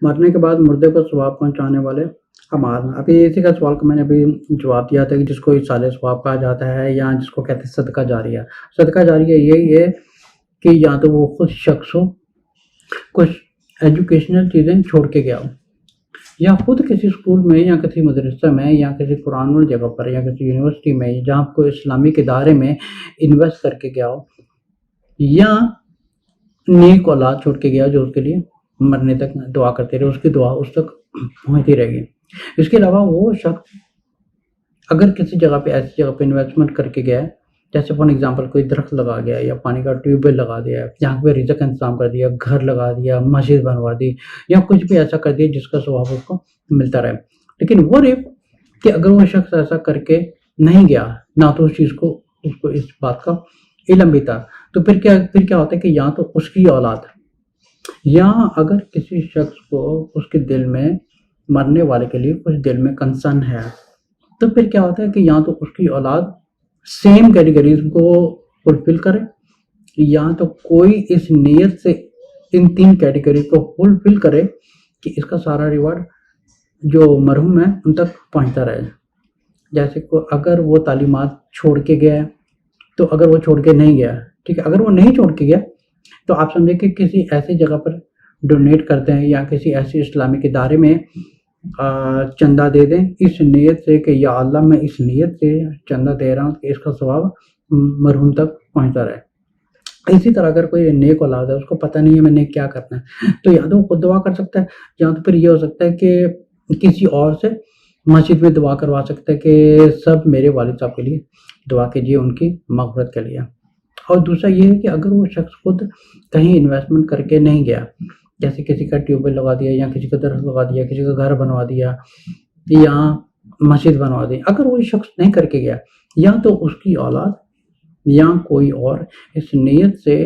مرنے کے بعد مردے کو ثواب پہنچانے والے اعمال۔ ابھی اسی کا سوال کو میں نے ابھی جواب دیا تھا کہ جس کو ایصال ثواب کہا جاتا ہے یا جس کو کہتے ہیں صدقہ جاریہ۔ صدقہ جاریہ یہی ہے کہ یا تو وہ خود شخص ہو، کچھ ایجوکیشنل چیزیں چھوڑ کے گیا ہو، یا خود کسی اسکول میں یا کسی مدرسہ میں یا کسی قرآن والی جگہ پر یا کسی یونیورسٹی میں جہاں کوئی اسلامک ادارے میں انویسٹ کر کے گیا ہو، یا نیک اولاد چھوڑ کے گیا جو اس کے لیے مرنے تک دعا کرتے رہے، اس کی دعا اس تک پہنچتی رہے گی۔ اس کے علاوہ وہ شخص اگر کسی جگہ پہ ایسی جگہ پہ انویسٹمنٹ کر کے گیا ہے، جیسے فار ایگزامپل کوئی درخت لگا گیا یا پانی کا ٹیوب ویل لگا دیا، جہاں پہ رزق کا انتظام کر دیا، گھر لگا دیا، مسجد بنوا دی، یا کچھ بھی ایسا کر دیا جس کا ثواب اس کو ملتا رہے۔ لیکن وہ کہ اگر وہ شخص ایسا کر کے نہیں گیا، نہ تو اس چیز کو اس بات کا علم بھی تھا، تو پھر کیا ہوتا ہے کہ یا تو اس کی اولاد، یا اگر کسی شخص کو اس کے دل میں مرنے والے کے لیے کچھ دل میں کنسرن ہے، تو پھر کیا ہوتا ہے کہ یا تو اس کی اولاد سیم کیٹیگریز کو فلفل کرے، یا تو کوئی اس نیت سے ان تین کیٹیگریز کو فلفل کرے کہ اس کا سارا ریوارڈ جو مرحوم ہے ان تک پہنچتا رہے۔ جیسے اگر وہ تعلیمات چھوڑ کے گیا ہے، تو اگر وہ چھوڑ کے نہیں گیا، ٹھیک ہے، اگر وہ نہیں چھوڑ کے گیا تو آپ سمجھیں کہ کسی ایسی جگہ پر ڈونیٹ کرتے ہیں یا کسی ایسی اسلامک ادارے میں چندہ دے دیں اس نیت سے کہ یا اللہ میں اس نیت سے چندہ دے رہا ہوں کہ اس کا ثواب مرحوم تک پہنچتا رہے۔ اسی طرح اگر کوئی نیک اولاد ہے، اس کو پتہ نہیں ہے میں نے کیا کرنا ہے، تو یا تو وہ خود دعا کر سکتا ہے، یا تو پھر یہ ہو سکتا ہے کہ کسی اور سے مسجد میں دعا کروا سکتا ہے کہ سب میرے والد صاحب کے لیے دعا کیجیے ان کی مغفرت کے لیے۔ اور دوسرا یہ ہے کہ اگر وہ شخص خود کہیں انویسٹمنٹ کر کے نہیں گیا، جیسے کسی کا ٹیوب ویل لگا دیا یا کسی کا درخت لگا دیا، کسی کا گھر بنوا دیا یا مسجد بنوا دی، اگر وہ شخص نہیں کر کے گیا، یا تو اس کی اولاد یا کوئی اور اس نیت سے،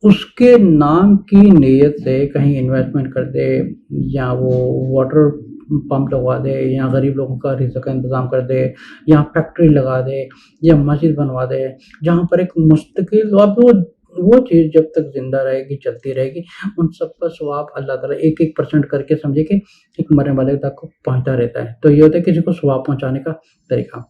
اس کے نام کی نیت سے کہیں انویسٹمنٹ کر دے، یا وہ واٹر پمپ لگوا دے، یا غریب لوگوں کا رزق کا انتظام کر دے، یا فیکٹری لگا دے، یا مسجد بنوا دے، جہاں پر ایک مستقل وہ چیز جب تک زندہ رہے گی، چلتی رہے گی، ان سب کا ثواب اللہ تعالیٰ 1% کر کے سمجھے کہ ایک مرنے والے تک پہنچتا رہتا ہے۔ تو یہ ہوتا ہے کسی کو ثواب پہنچانے کا طریقہ۔